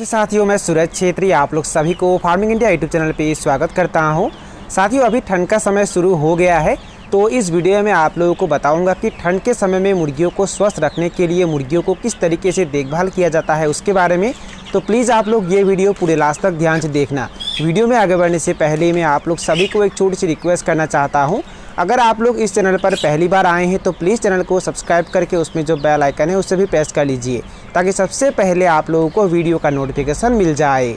नमस्ते साथियों, मैं सूरज छेत्री आप लोग सभी को फार्मिंग इंडिया यूट्यूब चैनल पे स्वागत करता हूं। साथियों, अभी ठंड का समय शुरू हो गया है, तो इस वीडियो में आप लोगों को बताऊंगा कि ठंड के समय में मुर्गियों को स्वस्थ रखने के लिए मुर्गियों को किस तरीके से देखभाल किया जाता है उसके बारे में। तो प्लीज़ आप लोग ये वीडियो पूरे लास्ट तक ध्यान से देखना। वीडियो में आगे बढ़ने से पहले मैं आप लोग सभी को एक छोटी सी रिक्वेस्ट करना चाहता हूँ। अगर आप लोग इस चैनल पर पहली बार आए हैं तो प्लीज़ चैनल को सब्सक्राइब करके उसमें जो बेल आइकन है उसे भी प्रेस कर लीजिए, ताकि सबसे पहले आप लोगों को वीडियो का नोटिफिकेशन मिल जाए।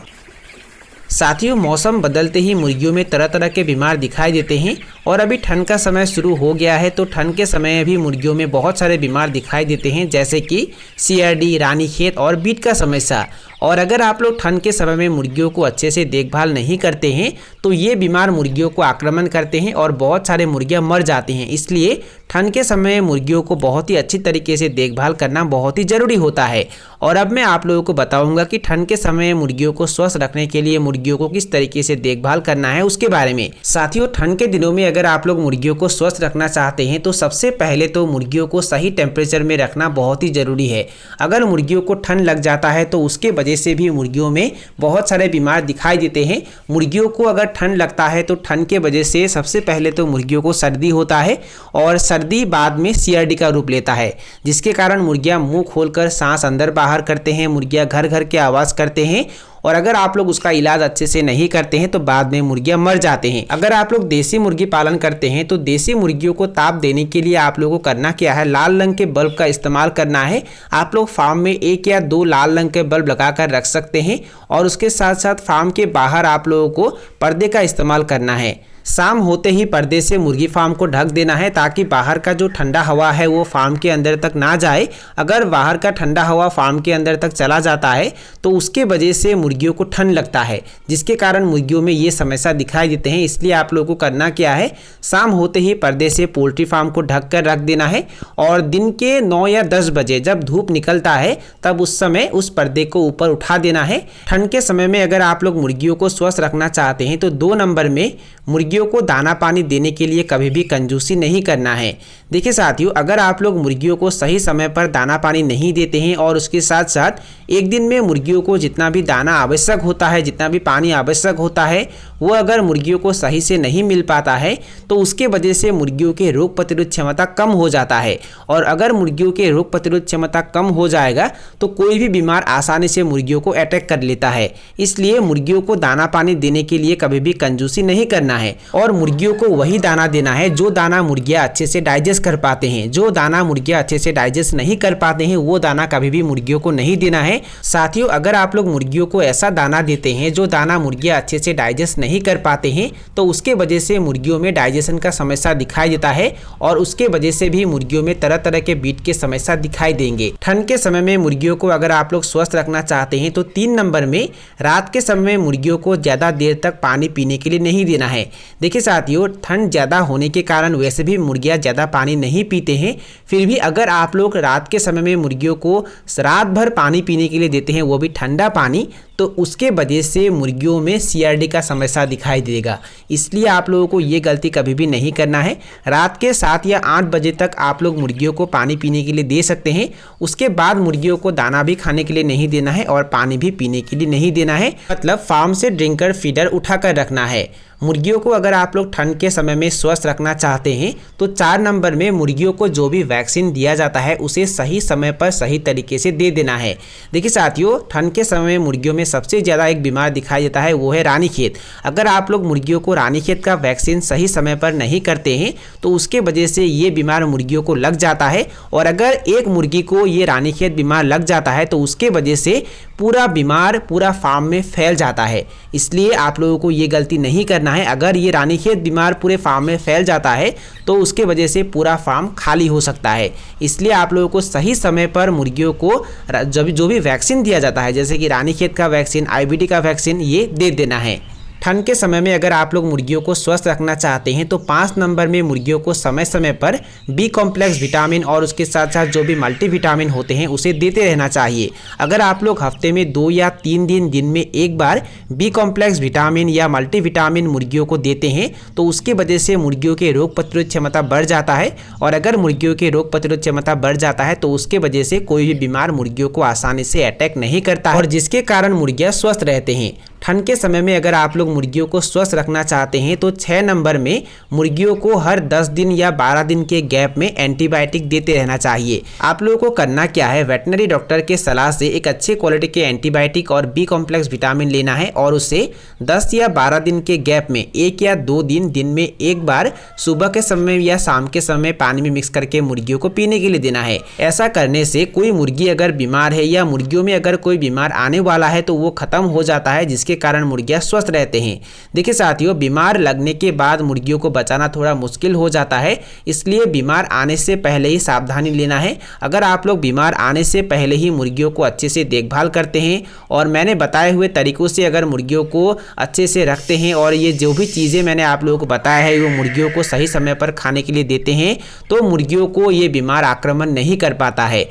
साथियों, मौसम बदलते ही मुर्गियों में तरह तरह के बीमार दिखाई देते हैं और अभी ठंड का समय शुरू हो गया है, तो ठंड के समय भी मुर्गियों में बहुत सारे बीमार दिखाई देते हैं, जैसे कि CRD, रानीखेत और बीट का समस्या। और अगर आप लोग ठंड के समय में मुर्गियों को अच्छे से देखभाल नहीं करते हैं तो ये बीमार मुर्गियों को आक्रमण करते हैं और बहुत सारे मुर्गियां मर जाती हैं। इसलिए ठंड के समय मुर्गियों को बहुत ही अच्छी तरीके से देखभाल करना बहुत ही ज़रूरी होता है। और अब मैं आप लोगों को बताऊंगा कि ठंड के समय मुर्गियों को स्वस्थ रखने के लिए मुर्गियों को किस तरीके से देखभाल करना है उसके बारे में। साथियों, ठंड के दिनों में अगर आप लोग मुर्गियों को स्वस्थ रखना चाहते हैं तो सबसे पहले तो मुर्गियों को सही टेम्परेचर में रखना बहुत ही ज़रूरी है। अगर मुर्गियों को ठंड लग जाता है तो उसके वजह से भी मुर्गियों में बहुत सारे बीमार दिखाई देते हैं। मुर्गियों को अगर ठंड लगता है तो ठंड के वजह से सबसे पहले तो मुर्गियों को सर्दी होता है और सर्दी बाद में CRD का रूप लेता है, जिसके कारण मुर्गियां मुंह खोलकर सांस अंदर बाहर करते हैं, मुर्गियां घर घर के आवाज़ करते हैं और अगर आप लोग उसका इलाज अच्छे से नहीं करते हैं तो बाद में मुर्गियां मर जाते हैं। अगर आप लोग देसी मुर्गी पालन करते हैं तो देसी मुर्गियों को ताप देने के लिए आप लोगों को करना क्या है, लाल रंग के बल्ब का इस्तेमाल करना है। आप लोग फार्म में 1 या 2 लाल रंग के बल्ब लगाकर रख सकते हैं और उसके साथ साथ फार्म के बाहर आप लोगों को पर्दे का इस्तेमाल करना है। शाम होते ही पर्दे से मुर्गी फार्म को ढक देना है, ताकि बाहर का जो ठंडा हवा है वो फार्म के अंदर तक ना जाए। अगर बाहर का ठंडा हवा फार्म के अंदर तक चला जाता है तो उसके वजह से मुर्गियों को ठंड लगता है, जिसके कारण मुर्गियों में ये समस्या दिखाई देते हैं। इसलिए आप लोगों को करना क्या है, शाम होते ही पर्दे से पोल्ट्री फार्म को ढक कर रख देना है और दिन के 9 या 10 बजे जब धूप निकलता है तब उस समय उस पर्दे को ऊपर उठा देना है। ठंड के समय में अगर आप लोग मुर्गियों को स्वस्थ रखना चाहते हैं तो 2 नंबर में मुर्गियों को दाना पानी देने के लिए कभी भी कंजूसी नहीं करना है। देखिए साथियों, अगर आप लोग मुर्गियों को सही समय पर दाना पानी नहीं देते हैं और उसके साथ साथ एक दिन में मुर्गियों को जितना भी दाना आवश्यक होता है, जितना भी पानी आवश्यक होता है, वो अगर मुर्गियों को सही से नहीं मिल पाता है तो उसके वजह से मुर्गियों के रोग प्रतिरोध क्षमता कम हो जाता है। और अगर मुर्गियों के रोग प्रतिरोध क्षमता कम हो जाएगा तो कोई भी बीमार आसानी से मुर्गियों को अटैक कर लेता है। इसलिए मुर्गियों को दाना पानी देने के लिए कभी भी कंजूसी नहीं करना है और मुर्गियों को वही दाना देना है जो दाना मुर्गियां अच्छे से डाइजेस्ट कर पाते हैं। जो दाना मुर्गियां अच्छे से डाइजेस्ट नहीं कर पाते हैं वो दाना कभी भी मुर्गियों को नहीं देना है। साथियों, अगर आप लोग मुर्गियों को ऐसा दाना देते हैं जो दाना मुर्गियां अच्छे से डाइजेस्ट नहीं कर पाते हैं तो उसके वजह से मुर्गियों में डाइजेशन का समस्या दिखाई देता है और उसके वजह से भी मुर्गियों में तरह तरह के बीट के समस्या दिखाई देंगे। ठंड के समय में मुर्गियों को अगर आप लोग स्वस्थ रखना चाहते हैं तो 3 नंबर में रात के समय में मुर्गियों को ज़्यादा देर तक पानी पीने के लिए नहीं देना है। देखिए साथियों, ठंड ज़्यादा होने के कारण वैसे भी मुर्गियाँ ज़्यादा पानी नहीं पीते हैं, फिर भी अगर आप लोग रात के समय में मुर्गियों को रात भर पानी पीने के लिए देते हैं, वो भी ठंडा पानी, तो उसके वजह से मुर्गियों में CRD का समस्या दिखाई देगा। इसलिए आप लोगों को ये गलती कभी भी नहीं करना है। रात के 7 या 8 बजे तक आप लोग मुर्गियों को पानी पीने के लिए दे सकते हैं। उसके बाद मुर्गियों को दाना भी खाने के लिए नहीं देना है और पानी भी पीने के लिए नहीं देना है, मतलब फार्म से ड्रिंकर फीडर उठाकर रखना है। मुर्गियों को अगर आप लोग ठंड के समय में स्वस्थ रखना चाहते हैं तो 4 नंबर में मुर्गियों को जो भी वैक्सीन दिया जाता है उसे सही समय पर सही तरीके से दे देना है। देखिए साथियों, ठंड के समय में मुर्गियों में सबसे ज़्यादा एक बीमार दिखाई देता है, वो है रानीखेत। अगर आप लोग मुर्गियों को रानीखेत का वैक्सीन सही समय पर नहीं करते हैं तो उसके वजह से ये बीमार मुर्गियों को लग जाता है और अगर एक मुर्गी को ये रानीखेत बीमार लग जाता है तो उसके वजह से पूरा फार्म में फैल जाता है। इसलिए आप लोगों को ये गलती नहीं करना है। अगर ये रानीखेत बीमार पूरे फार्म में फैल जाता है तो उसके वजह से पूरा फार्म खाली हो सकता है। इसलिए आप लोगों को सही समय पर मुर्गियों को जो भी वैक्सीन दिया जाता है, जैसे कि रानीखेत का वैक्सीन, IBD का वैक्सीन, ये दे देना है। ठंड के समय में अगर आप लोग मुर्गियों को स्वस्थ रखना चाहते हैं तो 5 नंबर में मुर्गियों को समय समय पर बी कॉम्प्लेक्स विटामिन और उसके साथ साथ जो भी मल्टीविटामिन होते हैं उसे देते रहना चाहिए। अगर आप लोग हफ्ते में 2 या 3 दिन में एक बार बी कॉम्प्लेक्स विटामिन या मल्टीविटामिन मुर्गियों को देते हैं तो उसकी वजह से मुर्गियों के रोग प्रतिरोध क्षमता बढ़ जाता है, और अगर मुर्गियों के रोग प्रतिरोध क्षमता बढ़ जाता है तो उसके वजह से कोई भी बीमार मुर्गियों को आसानी से अटैक नहीं करता है, और जिसके कारण मुर्गियां स्वस्थ रहते हैं। ठंड के समय में अगर आप लोग मुर्गियों को स्वस्थ रखना चाहते हैं तो 6 नंबर में मुर्गियों को हर 10 दिन या 12 दिन के गैप में एंटीबायोटिक देते रहना चाहिए। आप लोगों को करना क्या है, वेटनरी डॉक्टर के सलाह से एक अच्छे क्वालिटी के एंटीबायोटिक और बी कॉम्प्लेक्स विटामिन लेना है और उसे 10 या 12 दिन के गैप में 1 या 2 दिन में एक बार सुबह के समय या शाम के समय पानी में मिक्स करके मुर्गियों को पीने के लिए देना है। ऐसा करने से कोई मुर्गी अगर बीमार है या मुर्गियों में अगर कोई बीमार आने वाला है तो वो खत्म हो जाता है, जिसके कारण मुर्गियां स्वस्थ रहते हैं। देखिए साथियों, बीमार लगने के बाद मुर्गियों को बचाना थोड़ा मुश्किल हो जाता है, इसलिए बीमार आने से पहले ही सावधानी लेना है। अगर आप लोग बीमार आने से पहले ही मुर्गियों को अच्छे से देखभाल करते हैं और मैंने बताए हुए तरीकों से अगर मुर्गियों को अच्छे से रखते हैं और ये जो भी चीज़ें मैंने आप लोगों को बताया है वो मुर्गियों को सही समय पर खाने के लिए देते हैं तो मुर्गियों को ये बीमार आक्रमण नहीं कर पाता है।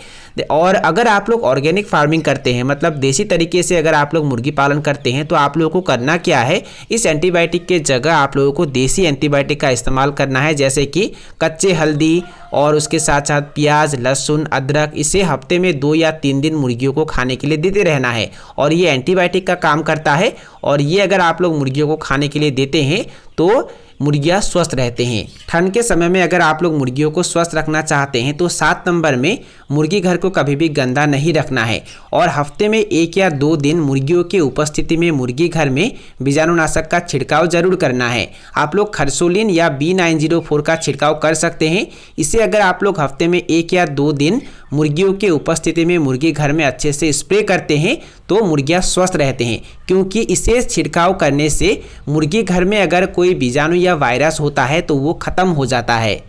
और अगर आप लोग ऑर्गेनिक फार्मिंग करते हैं, मतलब देसी तरीके से अगर आप लोग मुर्गी पालन करते हैं तो आप लोगों को करना क्या है, इस एंटीबायोटिक के जगह आप लोगों को देसी एंटीबायोटिक का इस्तेमाल करना है, जैसे कि कच्चे हल्दी और उसके साथ साथ प्याज, लहसुन, अदरक। इसे हफ्ते में 2 या 3 दिन मुर्गियों को खाने के लिए देते रहना है और ये एंटीबायोटिक का काम करता है। और ये अगर आप लोग मुर्गियों को खाने के लिए देते हैं तो मुर्गियां स्वस्थ रहते हैं। ठंड के समय में अगर आप लोग मुर्गियों को स्वस्थ रखना चाहते हैं तो 7 नंबर में मुर्गी घर को कभी भी गंदा नहीं रखना है और हफ्ते में 1 या 2 दिन मुर्गियों की उपस्थिति में मुर्गी घर में बीजाणुनाशक का छिड़काव जरूर करना है। आप लोग खरसोलिन या B904 का छिड़काव कर सकते हैं। इसे अगर आप लोग हफ्ते में 1 या 2 दिन मुर्गियों के उपस्थिति में मुर्गी घर में अच्छे से स्प्रे करते हैं तो मुर्गियां स्वस्थ रहते हैं, क्योंकि इसे छिड़काव करने से मुर्गी घर में अगर कोई बीजाणु या वायरस होता है तो वो खत्म हो जाता है।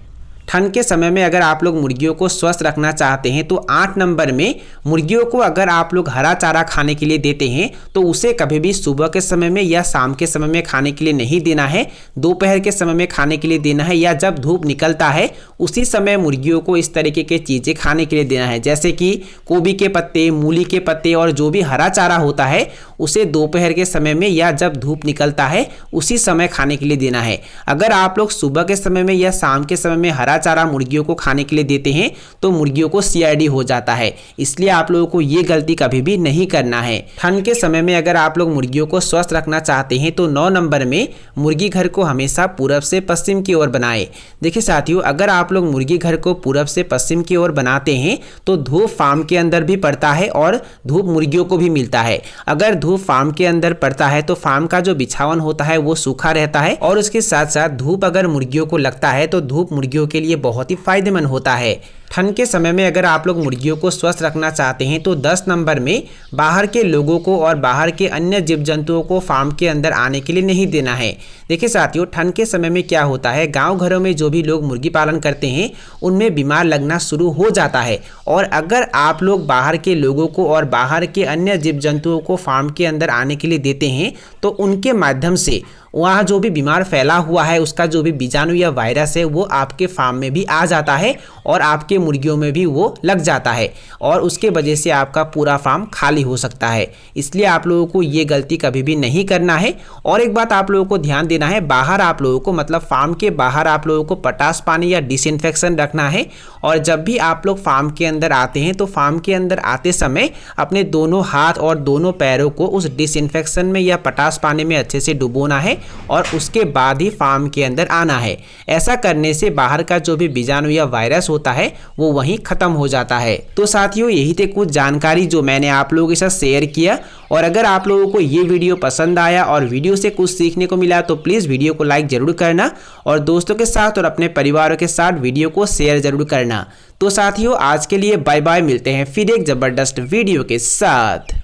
ठंड के समय में अगर आप लोग मुर्गियों को स्वस्थ रखना चाहते हैं तो 8 नंबर में मुर्गियों को अगर आप लोग हरा चारा खाने के लिए देते हैं तो उसे कभी भी सुबह के समय में या शाम के समय में खाने के लिए नहीं देना है, दोपहर के समय में खाने के लिए देना है या जब धूप निकलता है उसी समय मुर्गियों को इस तरीके के चीज़ें खाने के लिए देना है, जैसे कि गोभी के पत्ते, मूली के पत्ते और जो भी हरा चारा होता है उसे दोपहर के समय में या जब धूप निकलता है उसी समय खाने के लिए देना है। अगर आप लोग सुबह के समय में या शाम के समय में हरा चारा मुर्गियों को खाने के लिए देते हैं तो मुर्गियों को CID हो जाता है, इसलिए आप लोगों को ये गलती कभी भी नहीं करना है। ठंड के समय में अगर आप लोग मुर्गियों को स्वस्थ रखना चाहते हैं तो 9 नंबर में मुर्गी घर को हमेशा पूरब से पश्चिम की ओर बनाएं। देखिए साथियों, अगर आप लोग मुर्गी घर को पूरब से पश्चिम की ओर बनाते हैं तो धूप फार्म के अंदर भी पड़ता है और धूप मुर्गियों को भी मिलता है। अगर धूप फार्म के अंदर पड़ता है तो फार्म का जो बिछावन होता है वो सूखा रहता है और उसके साथ साथ धूप अगर मुर्गियों को लगता है तो धूप मुर्गियों के लिए बहुत ही फायदेमंद होता है। ठंड के समय में अगर आप लोग मुर्गियों को स्वस्थ रखना चाहते हैं तो 10 नंबर में बाहर के लोगों को और बाहर के अन्य जीव जंतुओं को फार्म के अंदर आने के लिए नहीं देना है। देखिए साथियों, ठंड के समय में क्या होता है, गांव घरों में जो भी लोग मुर्गी पालन करते हैं उनमें बीमार लगना शुरू हो जाता है और अगर आप लोग बाहर के लोगों को और बाहर के अन्य जीव जंतुओं को फार्म के अंदर आने के लिए देते हैं तो उनके माध्यम से वहाँ जो भी बीमार फैला हुआ है उसका जो भी बीजाणु या वायरस है वो आपके फार्म में भी आ जाता है और आपके मुर्गियों में भी वो लग जाता है और उसके वजह से आपका पूरा फार्म खाली हो सकता है। इसलिए आप लोगों को ये गलती कभी भी नहीं करना है। और एक बात आप लोगों को ध्यान देना है, बाहर आप लोगों को मतलब फार्म के बाहर आप लोगों को पोटाश पानी या डिसइंफेक्शन रखना है और जब भी आप लोग फार्म के अंदर आते हैं तो फार्म के अंदर आते समय अपने दोनों हाथ और दोनों पैरों को उस डिसइंफेक्शन में या पोटाश पानी में अच्छे से डुबोना है और उसके बाद ही फार्म के अंदर आना है। ऐसा करने से बाहर का जो भी बीजाणु या वायरस होता है वो वहीं खत्म हो जाता है। तो साथियों, यही थे कुछ जानकारी जो मैंने आप लोगों के साथ शेयर किया और अगर आप लोगों को ये वीडियो पसंद आया और वीडियो से कुछ सीखने को मिला तो प्लीज़ वीडियो को लाइक जरूर करना और दोस्तों के साथ और अपने परिवारों के साथ वीडियो को शेयर जरूर करना। तो साथियों, आज के लिए बाय बाय, मिलते हैं फिर एक ज़बरदस्त वीडियो के साथ।